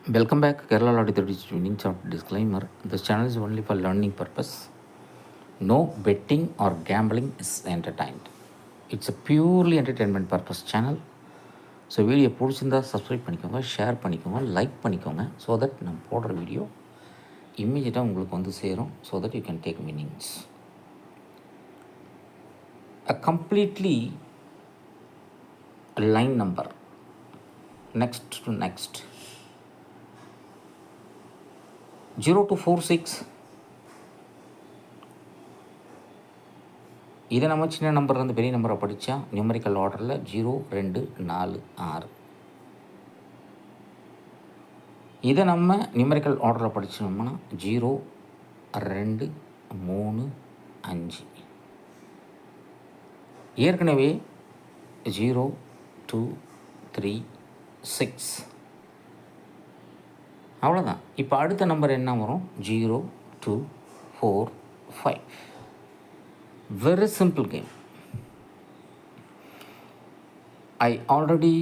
Welcome back, Kerala Lottery 30 winning chart disclaimer. This channel is only for learning purpose. No betting or gambling is entertained. It's a purely entertainment purpose channel. So video பிடிச்சிருந்தா subscribe பண்ணிக்கோங்க, share பண்ணிக்கோங்க, like பண்ணிக்கோங்க. So that நம்ம போடுற video இம்மீடியட்டாக உங்களுக்கு வந்து சேரும். So that you can take meanings. A completely line number. Next to next. 0 to 46. இதை நம்ம சின்ன நம்பர்லேருந்து பெரிய நம்பரை படித்தா நியூமரிக்கல் ஆர்டரில் 0, 2, 4, 6. இதை நம்ம நியூமரிக்கல் ஆர்டரில் படித்தோம்னா 0, 2, 3, 5. ஏற்கனவே 0, 2, 3, 6. அவ்வளோதான். இப்போ அடுத்த நம்பர் என்ன வரும்? 0, 2, 4, 5. Very simple game. I already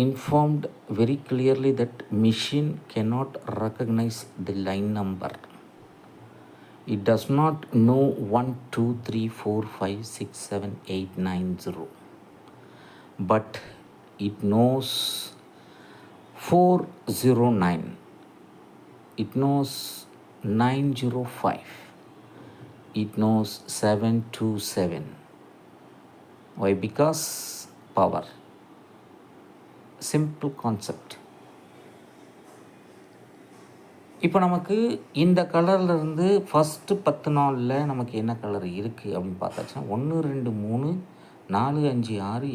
informed very clearly that machine cannot recognize the line number. It does not know 1, 2, 3, 4, 5, 6, 7, 8, 9, 0. But it knows 409. It knows 905. It knows 727. Why? Because power. Simple concept. இப்போ நமக்கு இந்த கலர்லேருந்து first 10 நாளில் நமக்கு என்ன colour இருக்குது அப்படின்னு பார்த்தாச்சுன்னா 1, 2, 3, 4, 5, 6, 7,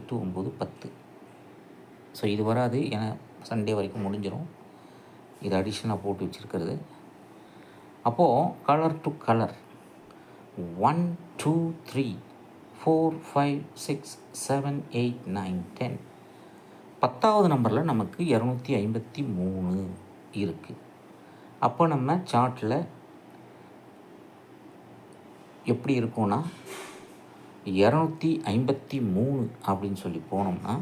8, 9, 10. So இது வராது, ஏன்னா சண்டே வரைக்கும் முடிஞ்சிடும். இது அடிஷ்னலாக போட்டு வச்சுருக்கிறது. அப்போது கலர் டு கலர் 1, 2, 3, 4, 5, 6, 7, 8, 9, 10. 10வது நம்பரில் நமக்கு 253 இருக்குது. அப்போ நம்ம சார்ட்டில் எப்படி இருக்கும்னா 253 அப்படின்னு சொல்லி போனோம்னா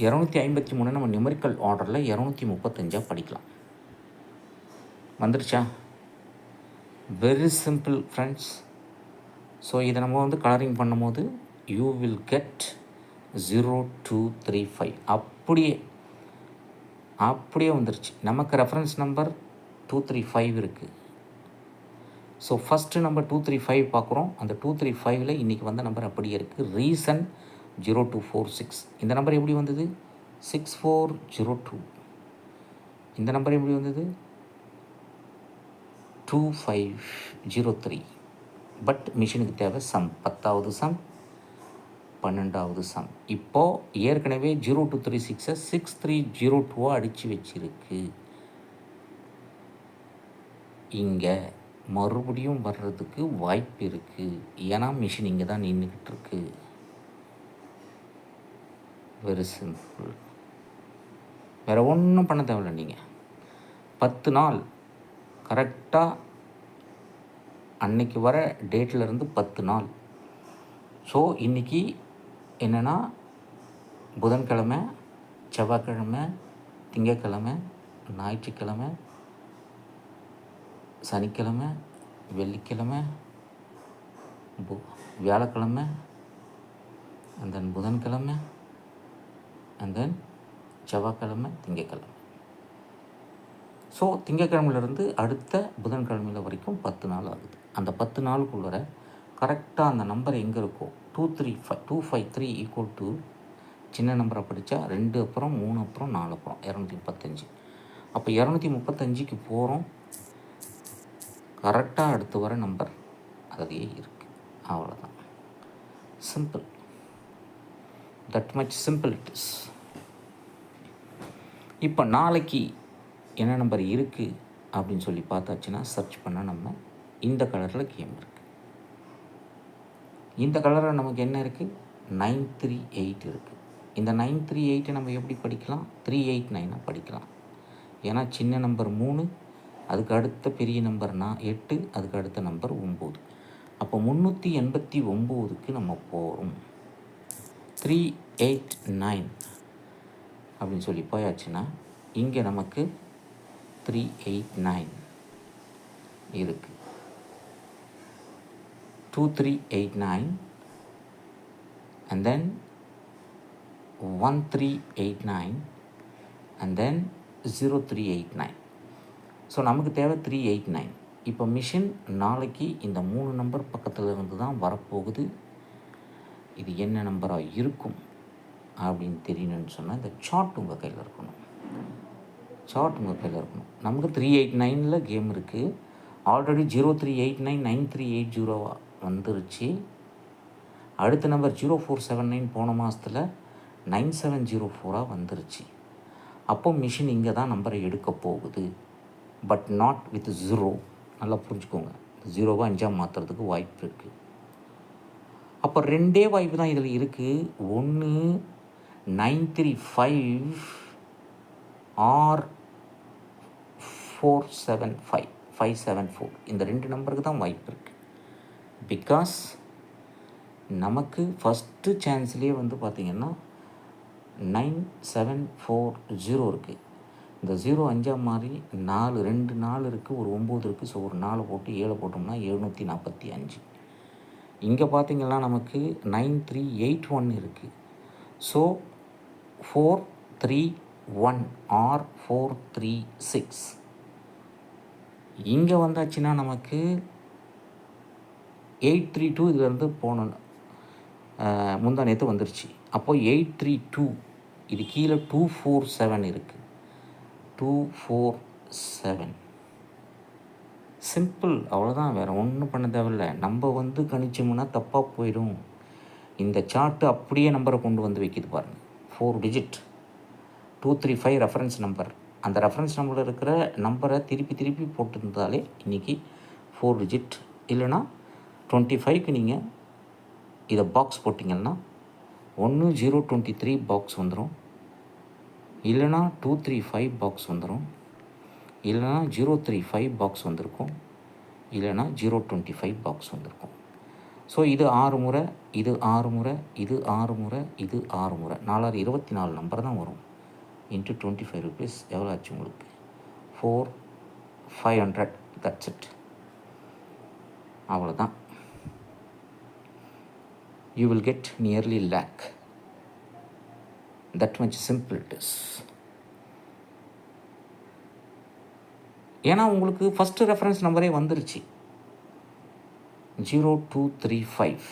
253 நம்ம நியூமரிக்கல் ஆர்டரில் 235 படிக்கலாம். வந்துருச்சா? Very simple friends. ஸோ இதை நம்ம வந்து கலரிங் பண்ணும்போது யூ வில் கெட் 0, 2, 3, 5. அப்படியே வந்துருச்சு. நமக்கு ரெஃபரன்ஸ் நம்பர் 235 இருக்குது. ஸோ ஃபஸ்ட்டு நம்பர் 235 பார்க்குறோம். அந்த 235ல் இன்றைக்கி வந்த நம்பர் அப்படியே இருக்குது. ரீசன் 0246. இந்த நம்பர் எப்படி வந்தது? 6402. இந்த நம்பர் எப்படி வந்தது? 2503. பட் மிஷினுக்கு தேவை சம். 10வது சம், 12வது சம். இப்போது ஏற்கனவே 0236 6302 அடித்து வச்சிருக்கு. இங்கே மறுபடியும் வர்றதுக்கு வாய்ப்பு இருக்குது. ஏன்னா மிஷின் இங்கே தான் நின்றுக்கிட்டு இருக்கு. Very simple. வேறு ஒன்றும் பண்ண தேவையில்லை. நீங்கள் 10 நாள் கரெக்டாக அன்னைக்கு வர டேட்டிலருந்து 10 நாள். ஸோ இன்றைக்கி என்னென்னா புதன்கிழமை, செவ்வாய்க்கிழமை, திங்கக்கிழமை, ஞாயிற்றுக்கிழமை, சனிக்கிழமை, வெள்ளிக்கிழமை, வியாழக்கிழமை, அண்ட் தென் புதன்கிழமை, அண்ட் தென் செவ்வாய்க்கிழமை, திங்கக்கிழமை. ஸோ திங்கக்கிழமையிலேருந்து அடுத்த புதன்கிழமையில் வரைக்கும் 10 நாள் ஆகுது. அந்த 10 நாளுக்குள்ளே கரெக்டாக அந்த நம்பர் எங்கே இருக்கோ 253 ஈக்குவல் டு சின்ன நம்பரை படித்தா 2 அப்புறம் 3 அப்புறம் 4 அப்புறம் 235. அப்போ 235க்கு போகிறோம். கரெக்டாக அடுத்து வர நம்பர் அதிலே இருக்குது. அவ்வளோதான். Simple. That much simple it is. இப்போ நாளைக்கு என்ன நம்பர் இருக்குது அப்படின்னு சொல்லி பார்த்தாச்சுன்னா சர்ச் பண்ணால் நம்ம இந்த கலரில் கேம் இருக்குது. இந்த கலரில் நமக்கு என்ன இருக்குது? 938 இருக்குது. இந்த 938 நம்ம எப்படி படிக்கலாம்? 389 படிக்கலாம். ஏன்னா சின்ன நம்பர் 3, அதுக்கு அடுத்த பெரிய நம்பர் 8, அதுக்கு அடுத்த நம்பர் 9. அப்போ 389க்கு நம்ம போகிறோம். 389 அப்படின்னு சொல்லி போயாச்சுன்னா இங்கே நமக்கு 389 இருக்குது. 2389 and then 1389 and then 0389. So நமக்கு தேவை 389. இப்போ மிஷின் நாளைக்கு இந்த 3 நம்பர் பக்கத்தில் இருந்து தான் வரப்போகுது. இது என்ன நம்பராக இருக்கும் அப்படின்னு தெரியணும்னு சொன்னால் இந்த சார்ட் உங்கள் கையில் இருக்கணும். நமக்கு 389 கேம் இருக்குது. ஆல்ரெடி 0389 9380 வந்துருச்சு. அடுத்த நம்பர் 0479 போன மாதத்தில் 9704 வந்துருச்சு. அப்போ மிஷின் இங்கே தான் நம்பரை எடுக்க போகுது. But not with 0. நல்லா புரிஞ்சுக்கோங்க, 0 5 மாற்றுறதுக்கு வாய்ப்பு இருக்குது. அப்போ 2 வாய்ப்பு தான் இதில் இருக்குது. ஒன்று 935 ஆர் 475 574. இந்த 2 நம்பருக்கு தான் வாய்ப்பு இருக்குது. பிகாஸ் நமக்கு ஃபஸ்ட்டு சான்ஸ்லேயே பார்த்திங்கன்னா 9740 இருக்குது. இந்த 0 5 மாதிரி 4 2 4 இருக்குது, ஒரு 9 இருக்குது. ஸோ ஒரு 4 போட்டு 7 போட்டோம்னா 745. இங்கே பார்த்திங்கன்னா நமக்கு 9381 இருக்குது. So 431 or 436. இங்கே வந்தாச்சுன்னா நமக்கு 832 இதிலேருந்து போனோம். முந்தா நேற்று வந்துருச்சு. அப்போது 832 இது கீழே 247 இருக்குது. 247 சிம்பிள், அவ்வளோதான். வேறு ஒன்றும் பண்ண தேவையில்லை. நம்ம கணிச்சோம்னா தப்பாக போயிடும். இந்த சார்ட்டு அப்படியே நம்பரை கொண்டு வந்து வைக்கிது பாருங்கள். 4 டிஜிட் 235 ரெஃபரன்ஸ் நம்பர். அந்த ரெஃபரன்ஸ் நம்பரில் இருக்கிற நம்பரை திருப்பி போட்டிருந்தாலே இன்றைக்கி 4 டிஜிட். இல்லைனா 25க்கு நீங்கள் இதை பாக்ஸ் போட்டிங்கன்னா ஒன்று 023 பாக்ஸ் வந்துடும், இல்லைனா 235 பாக்ஸ் வந்துடும், இல்லைனா 035 பாக்ஸ் வந்திருக்கும், இல்லைனா 025 பாக்ஸ் வந்திருக்கும். ஸோ இது 6 முறை, இது 6 முறை, இது 6 முறை, இது 6 முறை, 4 24 நம்பர் தான் வரும். இன்ட்டு 25 ருபீஸ் எவ்வளோ ஆச்சு உங்களுக்கு? 4500. தட்ஸ் இட், அவ்வளோதான். You will get nearly lakh. That much simple it is. ஏன்னா உங்களுக்கு ஃபஸ்ட்டு ரெஃபரன்ஸ் நம்பரே வந்துருச்சு 0235.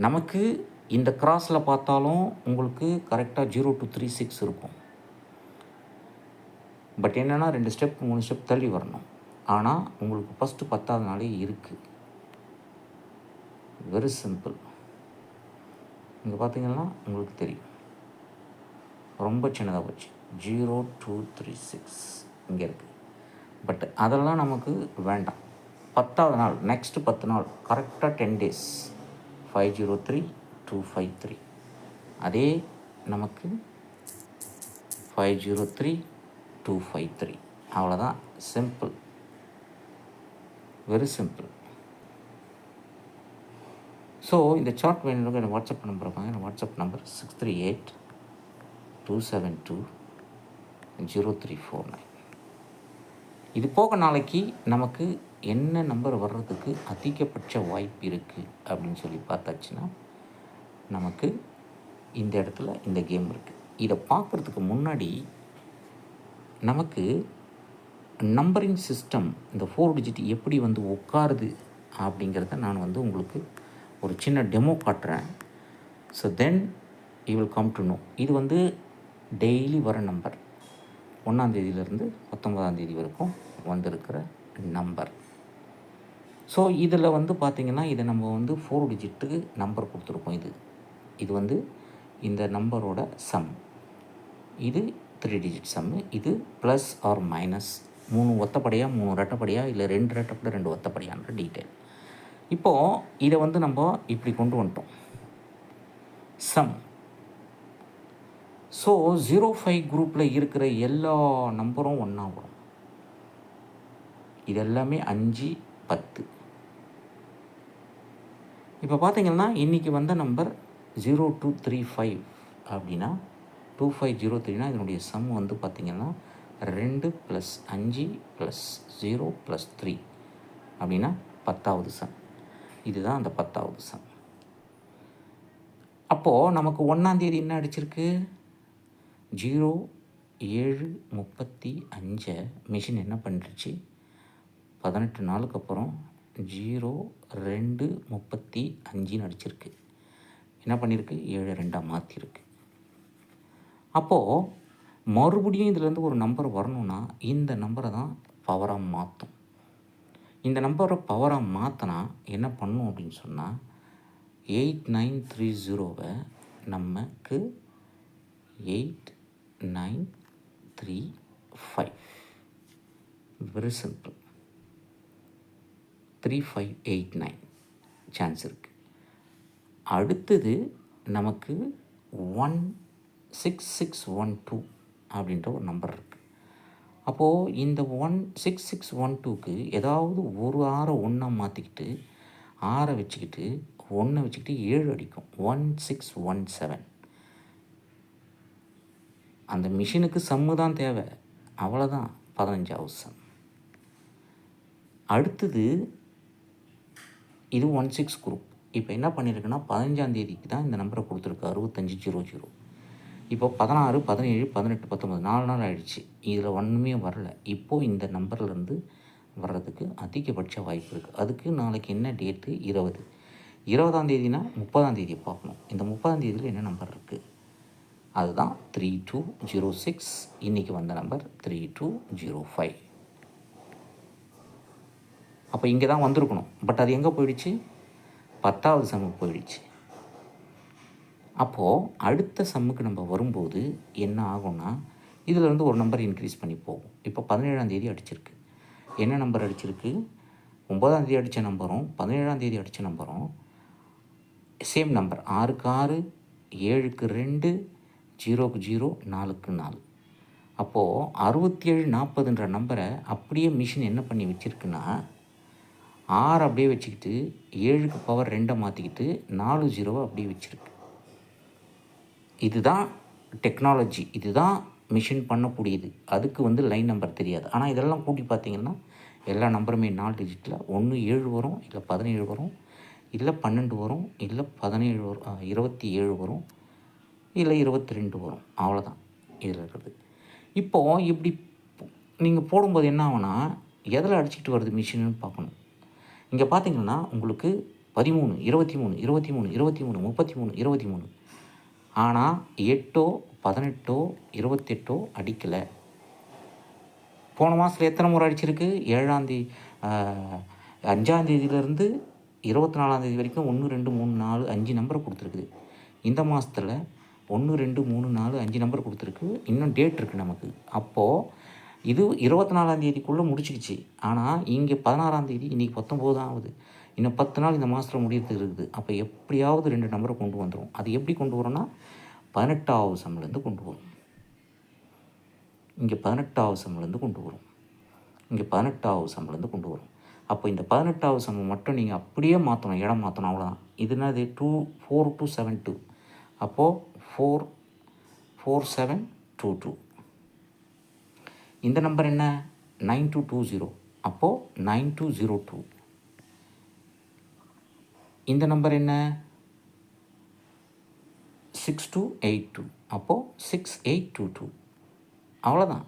நமக்கு இந்த கிராஸில் பார்த்தாலும் உங்களுக்கு கரெக்டாக 0236 இருக்கும். பட் என்னென்னா 2 ஸ்டெப் 3 ஸ்டெப் தள்ளி வரணும். ஆனால் உங்களுக்கு ஃபஸ்ட்டு 10வது நாளே இருக்குது. Very simple. இங்கே பார்த்தீங்கன்னா உங்களுக்கு தெரியும், ரொம்ப சின்னதாக போச்சு. 0236 இங்கே இருக்குது. பட் அதெல்லாம் நமக்கு வேண்டாம். 10வது நாள், நெக்ஸ்ட்டு 10 நாள், கரெக்டாக 10 days 503253. அதே நமக்கு 503253. அவ்வளோதான். Simple, very simple. ஸோ இந்த சார்ட் வேணுங்க எனக்கு வாட்ஸ்அப் நம்பர் இருப்பாங்க. என் வாட்ஸ்அப் நம்பர் 638-272-0349. இது போக நாளைக்கு நமக்கு என்ன நம்பர் வர்றதுக்கு அதிகபட்ச வாய்ப்பு இருக்குது அப்படின்னு சொல்லி பார்த்தாச்சுன்னா நமக்கு இந்த இடத்துல இந்த கேம் இருக்குது. இதை பார்க்குறதுக்கு முன்னாடி நமக்கு நம்பரிங் சிஸ்டம், இந்த 4 டிஜிட் எப்படி உட்காருது அப்படிங்கிறத நான் உங்களுக்கு ஒரு சின்ன டெமோ காட்டுறேன். So then you will come to know. இது டெய்லி வர நம்பர். 1ஆம் தேதியிலேருந்து 19ஆம் தேதி வரைக்கும் வந்திருக்கிற நம்பர். ஸோ இதில் பார்த்திங்கன்னா இதை நம்ம 4 டிஜிட்டுக்கு நம்பர் கொடுத்துருக்கோம். இது இந்த நம்பரோட சம். இது 3 டிஜிட் சம்மு. இது ப்ளஸ் ஆர் மைனஸ் 3 ஒத்தப்படையாக 3 ரெட்டப்படையாக இல்லை 2 ரெட்டப்படை 2 ஒத்தப்படையான்ற டீட்டெயில். இப்போது இதை நம்ம இப்படி கொண்டு வந்துட்டோம், சம். ஸோ 05 குரூப்பில் இருக்கிற எல்லா நம்பரும் ஒன்றா வரும். இது எல்லாமே 5 10. இப்போ பார்த்திங்கன்னா இன்றைக்கி வந்த நம்பர் 0235 அப்படின்னா 2503னா இதனுடைய சம் வந்து பார்த்திங்கன்னா 2 + 5 + 0 + 3 அப்படின்னா 10வது சம். இதுதான் அந்த 10வது சம். அப்போது நமக்கு 1ஆந்தேதி என்ன அடிச்சிருக்கு? 07:35 மிஷின் என்ன பண்ணிடுச்சு? 18 நாளுக்கு அப்புறம் 02:35 அடிச்சிருக்கு. என்ன பண்ணியிருக்கு? 7 மாற்றிருக்கு. அப்போது மறுபடியும் இதிலேருந்து ஒரு நம்பர் வரணும்னா இந்த நம்பரை தான் பவராக மாற்றும். இந்த நம்பரை பவராக மாற்றினா என்ன பண்ணும் அப்படின்னு சொன்னால் 8930வை நமக்கு 8935 வெரி சிம்பிள் 3589 சான்ஸ் இருக்குது. அடுத்தது நமக்கு 16612 அப்படின்ற ஒரு நம்பர் இருக்குது. அப்போது இந்த 16612க்கு ஏதாவது ஒரு ஆறை ஒன்றா மாற்றிக்கிட்டு 6 வச்சுக்கிட்டு 1 வச்சுக்கிட்டு 7 அடிக்கும். 1617. அந்த மிஷினுக்கு சம்மு தான் தேவை, அவ்வளோதான். 15வது சம். அடுத்தது இது 16 குரூப். இப்போ என்ன பண்ணியிருக்குன்னா 15ஆந்தேதிக்கு தான் இந்த நம்பரை கொடுத்துருக்கு 6500. இப்போ 16, 17, 18, 19 4 நாள் ஆகிடுச்சு. இதில் ஒன்றுமே வரல. இப்போது இந்த நம்பர்லேருந்து வர்றதுக்கு அதிகபட்ச வாய்ப்பு இருக்குது. அதுக்கு நாளைக்கு என்ன டேட்டு? 20. 20ஆந்தேதினா 30ஆந்தேதியை பார்க்கணும். இந்த 30ஆந்தேதியில் என்ன நம்பர் இருக்குது? அதுதான் 3206. இன்றைக்கி வந்த நம்பர் 3205. அப்போ இங்கே தான் வந்திருக்கணும். பட் அது எங்கே போயிடுச்சு? 10வது சம்முக்கு போயிடுச்சு. அப்போது அடுத்த சம்முக்கு நம்ம வரும்போது என்ன ஆகும்னா இதிலேருந்து ஒரு நம்பர் இன்க்ரீஸ் பண்ணி போகும். இப்போ 17ஆந்தேதி அடிச்சிருக்கு. என்ன நம்பர் அடிச்சிருக்கு? 9ஆந்தேதி அடித்த நம்பரும் 17ஆந்தேதி அடித்த நம்பரும் சேம் நம்பர். 6க்கு 6, 7க்கு 2, 0க்கு 0, 4க்கு 4. அப்போது 6740ன்ற நம்பரை அப்படியே மிஷின் என்ன பண்ணி வச்சுருக்குன்னா 6 அப்படியே வச்சுக்கிட்டு 7க்கு பவர் 2 மாற்றிக்கிட்டு 4 0 அப்படியே வச்சுருக்கு. இதுதான் டெக்னாலஜி. இதுதான் மிஷின் பண்ணக்கூடியது. அதுக்கு லைன் நம்பர் தெரியாது. ஆனால் இதெல்லாம் கூட்டி பார்த்திங்கன்னா எல்லா நம்பருமே 4 டிஜிட்டில் 1 7 வரும், இல்லை 17 வரும், இல்லை 12 வரும், இல்லை 17 வரும், 27 வரும், இல்லை 22 வரும். அவ்வளோதான் இதில் இருக்கிறது. இப்போது இப்படி நீங்கள் போடும்போது என்ன ஆகுனா எதில் அடிச்சுக்கிட்டு வருது மிஷின்னு பார்க்கணும். இங்கே பார்த்திங்கன்னா உங்களுக்கு 13, 23, 23, 23, 33, 23. ஆனால் 8, 18, 28 அடிக்கலை. போன மாதத்தில் எத்தனை முறை அடிச்சிருக்கு? 5ஆந்தேதியிலேருந்து 24ஆந்தேதி வரைக்கும் 1 2 3 4 5 நம்பர் கொடுத்துருக்குது. இந்த மாதத்தில் 1 2 3 4 5 நம்பர் கொடுத்துருக்கு. இன்னும் டேட் இருக்குது நமக்கு. அப்போது இது 24ஆந்தேதிக்குள்ளே முடிச்சிக்கிச்சு. ஆனால் இங்கே 16ஆந்தேதி, இன்றைக்கி 19 தான் ஆகுது. இன்னும் 10 நாள் இந்த மாதத்தில் முடியறதுக்கு இருக்குது. அப்போ எப்படியாவது 2 நம்பரை கொண்டு வந்துடும். அது எப்படி கொண்டு வரோன்னா 18வது சம்லேருந்து கொண்டு வரும். இங்கே 18வது சம்லேருந்து கொண்டு வரும். இங்கே 18வது சம்லேருந்து கொண்டு வரும். அப்போ இந்த 18வது சம் மட்டும் நீங்கள் அப்படியே மாற்றணும், இடம் மாற்றணும், அவ்வளோதான். இதுனா 4 to 7 2. அப்போது 4 4 7 2 2. இந்த நம்பர் என்ன? 9220. அப்போது 9202. இந்த நம்பர் என்ன? 6282. அப்போது 6822. அவ்வளோதான்.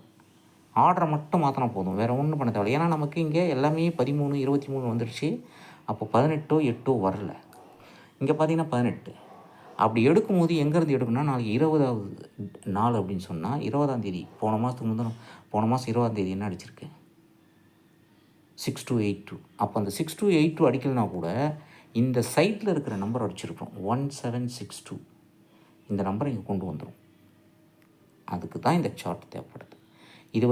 ஆர்டரை மட்டும் மாற்றினா போதும், வேறு ஒன்றும் பண்ண தேவையில்லை. ஏன்னா நமக்கு இங்கே எல்லாமே 13 23 வந்துடுச்சு. அப்போ 18 8 வரல. இங்கே பார்த்தீங்கன்னா 18. அப்படி எடுக்கும்போது எங்கேருந்து எடுக்கணும்னா நாளைக்கு 20வது நாள் அப்படின்னு சொன்னால் 20ஆந்தேதி. போன மாதத்துக்கு போன மாதம் 20ஆந்தேதி என்ன அடிச்சிருக்கு? 6282. அப்போ அந்த 6282 அடிக்கலைனா கூட இந்த சைட்டில் இருக்கிற நம்பர் அடிச்சிருக்கோம் 1762. இந்த நம்பரை இங்கே கொண்டு வந்துடும். அதுக்கு தான் இந்த சார்ட் தேவைப்படுது. இது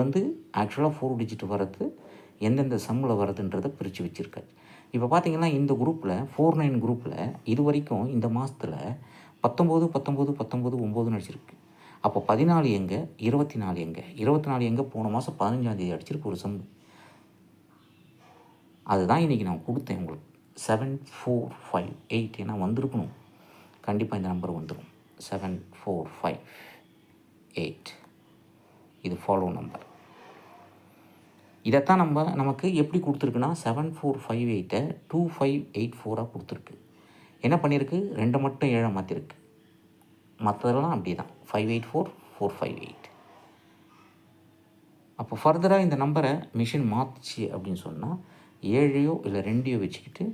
ஆக்சுவலாக 4 டிஜிட் வர்றது எந்தெந்த சம்மில் வருதுன்றதை பிரித்து வச்சுருக்காரு. இப்போ பார்த்தீங்கன்னா இந்த குரூப்பில் 49 குரூப்பில் இது வரைக்கும் இந்த மாதத்தில் 19 19 19 9 அடிச்சிருக்கு. அப்போ 14 எங்கே? 24 எங்கே? 24 எங்கே? போன மாதம் 15ஆந்தேதி அடிச்சிருக்கு ஒரு சம். அதுதான் இன்றைக்கி நான் கொடுத்தேன் உங்களுக்கு. 7458. ஏன்னா வந்திருக்கணும், கண்டிப்பாக இந்த நம்பர் வந்துடும். 745. 8. இது ஃபாலோ நம்பர். இதைத்தான் நமக்கு எப்படி கொடுத்துருக்குன்னா 7458 2584 கொடுத்துருக்கு. என்ன பண்ணியிருக்கு, 2 மட்டும் 7 மாற்றிருக்கு. மற்றதெல்லாம் அப்படி தான் 584 458. அப்போ ஃபர்தராக இந்த நம்பரை மிஷின் மாற்றிச்சு அப்படின்னு சொன்னால் 7 இல்லை 2 வச்சுக்கிட்டு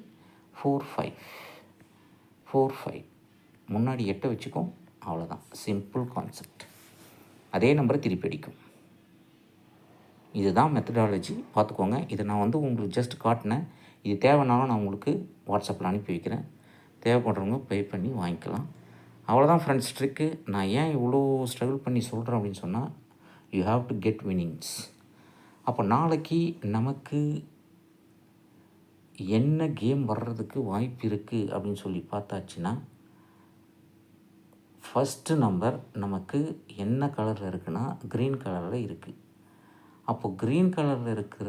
45 முன்னாடி 8 வச்சுக்கோம். அவ்வளோதான், சிம்பிள் கான்செப்ட். அதே நம்பரை திருப்பி அடிக்கும். இதுதான் மெத்தடாலஜி, பார்த்துக்கோங்க. இதை நான் உங்களுக்கு ஜஸ்ட் காட்டினேன். இது தேவைனாலும் நான் உங்களுக்கு வாட்ஸ்அப்பில் அனுப்பி வைக்கிறேன். தேவைப்படுறவங்க பே பண்ணி வாங்கிக்கலாம். அவ்வளோதான் ஃப்ரெண்ட்ஸ் ட்ரிக்கு. நான் ஏன் இவ்வளோ ஸ்ட்ரகிள் பண்ணி சொல்கிறேன் அப்படின்னு சொன்னால், you have to get winnings. அப்போ நாளைக்கு நமக்கு என்ன கேம் வர்றதுக்கு வாய்ப்பு இருக்குது அப்படின்னு சொல்லி பார்த்தாச்சுன்னா, ஃபஸ்ட்டு நம்பர் நமக்கு என்ன கலரில் இருக்குன்னா க்ரீன் கலரில் இருக்குது. அப்போது க்ரீன் கலரில் இருக்கிற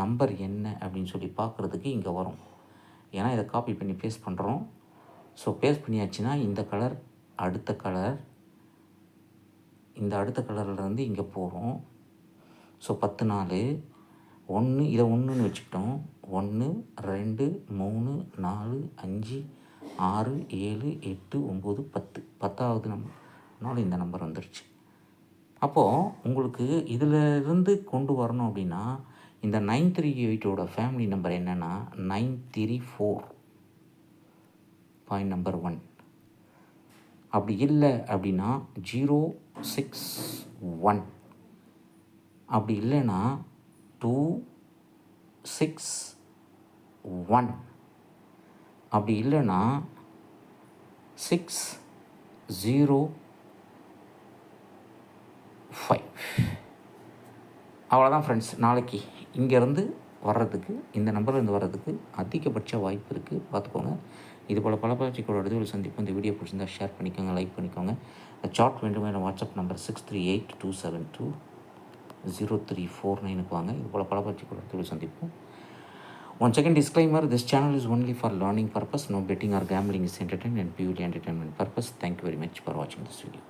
நம்பர் என்ன அப்படின்னு சொல்லி பார்க்குறதுக்கு இங்கே வரும். ஏன்னா இதை காப்பி பண்ணி பேஸ்ட் பண்ணுறோம். ஸோ பேஸ்ட் பண்ணியாச்சுன்னா இந்த கலர், அடுத்த கலர், இந்த அடுத்த கலர்லேருந்து இங்கே போகிறோம். ஸோ 14 1 இதை 1ன்னு வச்சுக்கிட்டோம். 1 2 3 4 5 6 7 8 9 10 10வது நம்பர்னால இந்த நம்பர் வந்துடுச்சு. அப்போது உங்களுக்கு இதில் இருந்து கொண்டு வரணும் அப்படின்னா இந்த 938ஓட ஃபேமிலி நம்பர் என்னென்னா 934 பாயிண்ட் நம்பர் 1. அப்படி இல்லை அப்படின்னா 061. அப்படி இல்லைன்னா 261. அப்படி இல்லைன்னா 605. அவ்வளோதான் ஃப்ரெண்ட்ஸ். நாளைக்கு இங்கேருந்து வர்றதுக்கு, இந்த நம்பர்லேருந்து வர்றதுக்கு அதிகபட்ச வாய்ப்பு இருக்குது, பார்த்துக்கோங்க. இது போல் பல பயிற்சிகளோட இதுவில் சந்திப்போம். இந்த வீடியோ பிடிச்சிருந்தால் ஷேர் பண்ணிக்கோங்க, லைக் பண்ணிக்கோங்க. சார்ட் வேண்டுமே வாட்ஸ்அப் நம்பர் 6382720349 வாங்க. இது போல் பல பயிற்சிகளோட இதுவில் சந்திப்போம். Once again, disclaimer, this channel is only for learning purpose. No betting or gambling is entertainment and purely entertainment purpose. Thank you very much for watching this video.